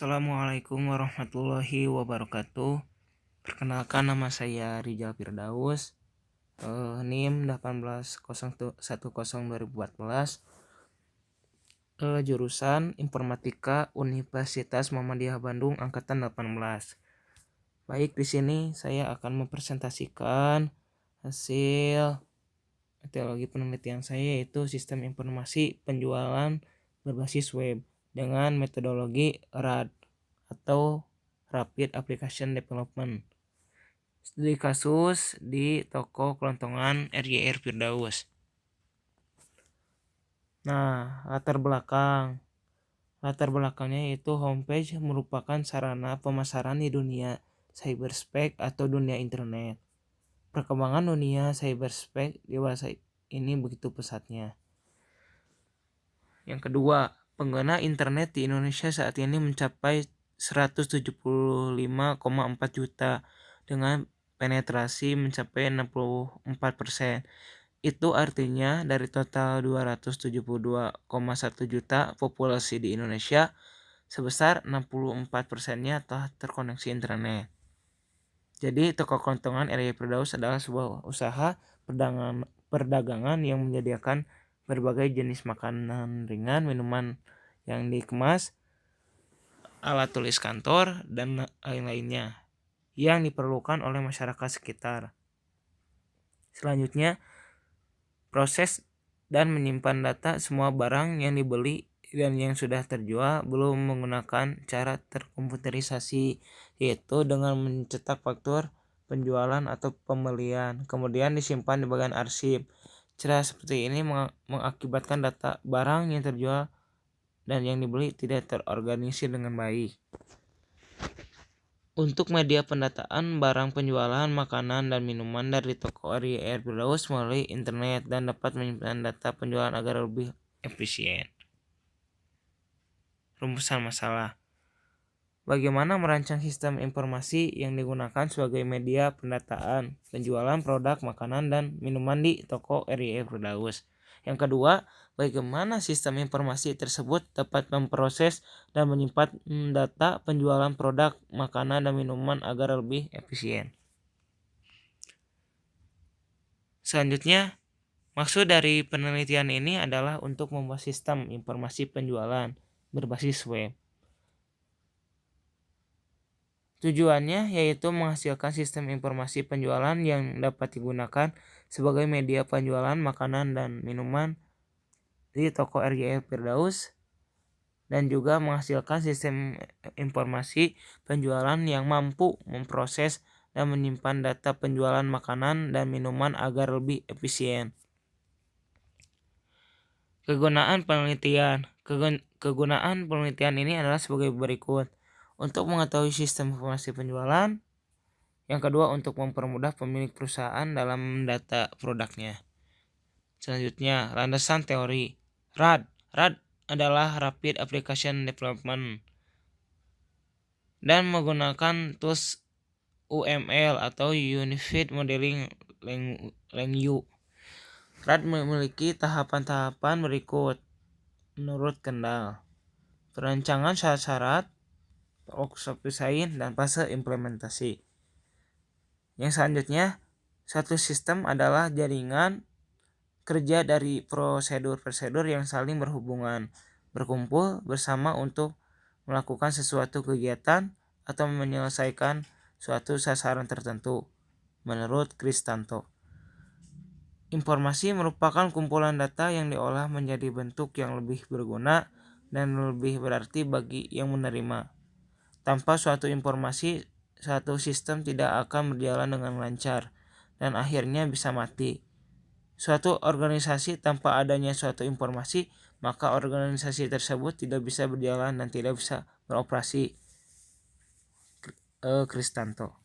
Assalamualaikum warahmatullahi wabarakatuh. Perkenalkan, nama saya Rijal Firdaus, NIM 1801102014, jurusan Informatika Universitas Muhammadiyah Bandung angkatan 18. Baik, di sini saya akan mempresentasikan hasil metodologi penelitian saya, yaitu sistem informasi penjualan berbasis web dengan metodologi RAD atau Rapid Application Development. Studi kasus di toko kelontongan RYR Firdaus. Nah, latar belakangnya yaitu homepage merupakan sarana pemasaran di dunia cyberspace atau dunia internet. Perkembangan dunia cyberspace di masa ini begitu pesatnya. Yang kedua, pengguna internet di Indonesia saat ini mencapai 175,4 juta dengan penetrasi mencapai 64%. Itu artinya dari total 272,1 juta populasi di Indonesia, sebesar 64%-nya telah terkoneksi internet. Jadi, toko kelontongan RYR Firdaus adalah sebuah usaha perdagangan yang menyediakan berbagai jenis makanan ringan, minuman yang dikemas, alat tulis kantor, dan lain-lainnya yang diperlukan oleh masyarakat sekitar. Selanjutnya, proses dan menyimpan data semua barang yang dibeli dan yang sudah terjual belum menggunakan cara terkomputerisasi, yaitu dengan mencetak faktur penjualan atau pembelian, kemudian disimpan di bagian arsip. Cara seperti ini mengakibatkan data barang yang terjual dan yang dibeli tidak terorganisir dengan baik. Untuk media pendataan barang penjualan makanan dan minuman dari toko RYR Firdaus melalui internet dan dapat menyimpan data penjualan agar lebih efisien. Rumusan masalah. Bagaimana merancang sistem informasi yang digunakan sebagai media pendataan penjualan produk makanan dan minuman di toko RYR Firdaus. Yang kedua, bagaimana sistem informasi tersebut dapat memproses dan menyimpan data penjualan produk makanan dan minuman agar lebih efisien. Selanjutnya, maksud dari penelitian ini adalah untuk membuat sistem informasi penjualan berbasis web. Tujuannya yaitu menghasilkan sistem informasi penjualan yang dapat digunakan sebagai media penjualan makanan dan minuman di toko RYR Firdaus, dan juga menghasilkan sistem informasi penjualan yang mampu memproses dan menyimpan data penjualan makanan dan minuman agar lebih efisien. Kegunaan penelitian ini adalah sebagai berikut. Untuk mengetahui sistem informasi penjualan. Yang kedua, untuk mempermudah pemilik perusahaan dalam data produknya. Selanjutnya, landasan teori. RAD adalah Rapid Application Development dan menggunakan tools UML atau Unified Modeling Language. RAD memiliki tahapan-tahapan berikut menurut Kendall: perancangan syarat-syarat, workshop desain, dan fase implementasi. Yang selanjutnya, satu sistem adalah jaringan kerja dari prosedur-prosedur yang saling berhubungan, berkumpul bersama untuk melakukan sesuatu kegiatan atau menyelesaikan suatu sasaran tertentu, menurut Kristanto. Informasi merupakan kumpulan data yang diolah menjadi bentuk yang lebih berguna dan lebih berarti bagi yang menerima. Tanpa suatu informasi, satu sistem tidak akan berjalan dengan lancar dan akhirnya bisa mati. Suatu organisasi tanpa adanya suatu informasi, maka organisasi tersebut tidak bisa berjalan dan tidak bisa beroperasi. Kristanto.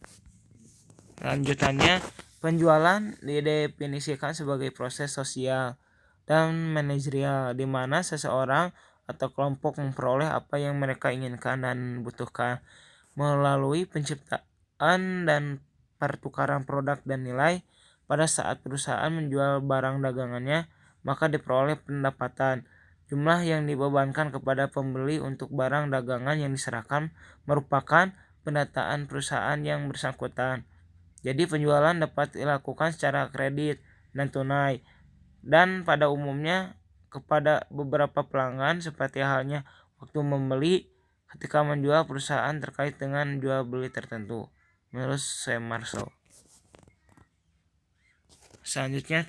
Lanjutannya, penjualan didefinisikan sebagai proses sosial dan manajerial di mana seseorang atau kelompok memperoleh apa yang mereka inginkan dan butuhkan melalui penciptaan dan pertukaran produk dan nilai. Pada saat perusahaan menjual barang dagangannya, maka diperoleh pendapatan. Jumlah yang dibebankan kepada pembeli untuk barang dagangan yang diserahkan merupakan pendataan perusahaan yang bersangkutan. Jadi penjualan dapat dilakukan secara kredit dan tunai, dan pada umumnya kepada beberapa pelanggan seperti halnya waktu membeli ketika menjual perusahaan terkait dengan jual beli tertentu. Menurut Sam Marshall. Selanjutnya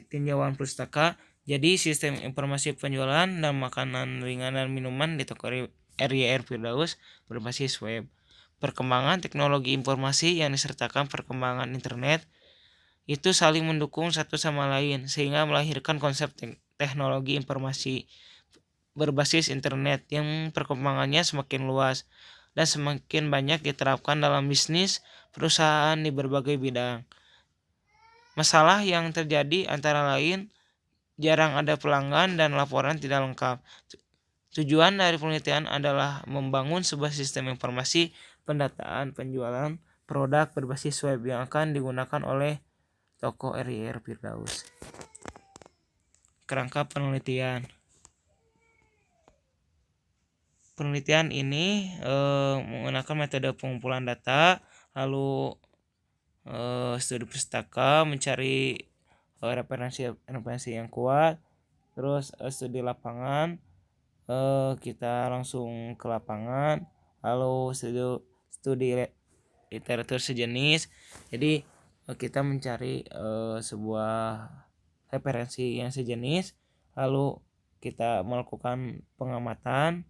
tinjauan pustaka. Jadi sistem informasi penjualan dan makanan ringan dan minuman di toko RYR Firdaus berbasis web. Perkembangan teknologi informasi yang disertakan perkembangan internet itu saling mendukung satu sama lain sehingga melahirkan konsep teknologi informasi berbasis internet yang perkembangannya semakin luas dan semakin banyak diterapkan dalam bisnis perusahaan di berbagai bidang. Masalah yang terjadi antara lain jarang ada pelanggan dan laporan tidak lengkap. Tujuan dari penelitian adalah membangun sebuah sistem informasi pendataan penjualan produk berbasis web yang akan digunakan oleh toko RYR Firdaus. Kerangka penelitian. Penelitian ini menggunakan metode pengumpulan data, lalu studi pustaka, mencari referensi yang kuat, terus studi lapangan, kita langsung ke lapangan, lalu studi literatur sejenis. Jadi kita mencari sebuah referensi yang sejenis, lalu kita melakukan pengamatan,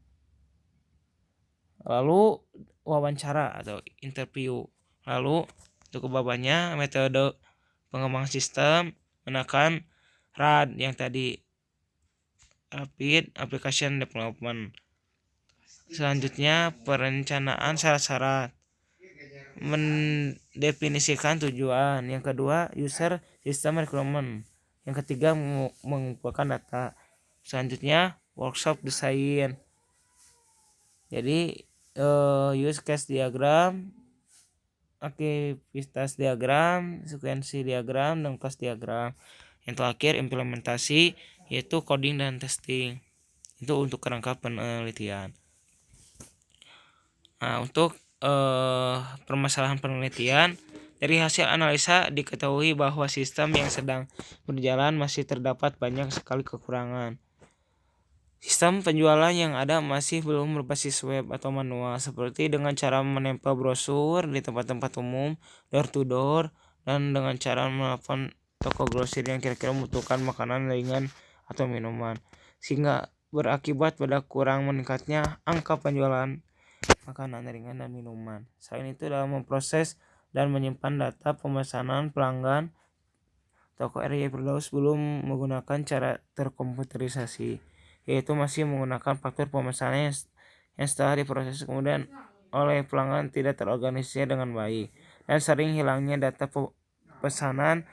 lalu wawancara atau interview. Lalu untuk babanya metode pengembangan sistem menekan RAD yang tadi, Rapid Application Development. Selanjutnya perencanaan syarat-syarat, mendefinisikan tujuan. Yang kedua user system requirement. Yang ketiga mengumpulkan data. Selanjutnya workshop design. Jadi use case diagram, aktivitas diagram, sekuensi diagram, dan kelas diagram. Yang terakhir implementasi, yaitu coding dan testing. Itu untuk kerangka penelitian. Nah, untuk permasalahan penelitian, dari hasil analisa diketahui bahwa sistem yang sedang berjalan masih terdapat banyak sekali kekurangan. Sistem penjualan yang ada masih belum berbasis web atau manual, seperti dengan cara menempel brosur di tempat-tempat umum, door to door, dan dengan cara menelpon toko grosir yang kira-kira membutuhkan makanan ringan atau minuman, sehingga berakibat pada kurang meningkatnya angka penjualan makanan ringan dan minuman. Selain itu, dalam memproses dan menyimpan data pemesanan pelanggan, toko RYR Firdaus belum menggunakan cara terkomputerisasi, yaitu masih menggunakan faktur pemesanan yang setelah diproses kemudian oleh pelanggan tidak terorganisir dengan baik, dan sering hilangnya data pesanan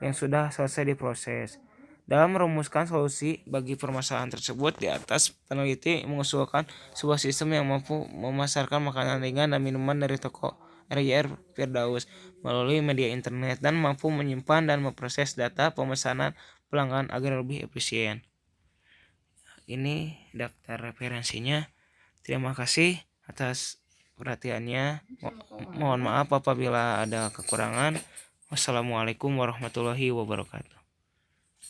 yang sudah selesai diproses. Dalam merumuskan solusi bagi permasalahan tersebut di atas, peneliti mengusulkan sebuah sistem yang mampu memasarkan makanan ringan dan minuman dari toko RYR Firdaus melalui media internet dan mampu menyimpan dan memproses data pemesanan pelanggan agar lebih efisien. Ini daftar referensinya. Terima kasih atas perhatiannya. Mohon maaf apabila ada kekurangan. Wassalamualaikum warahmatullahi wabarakatuh.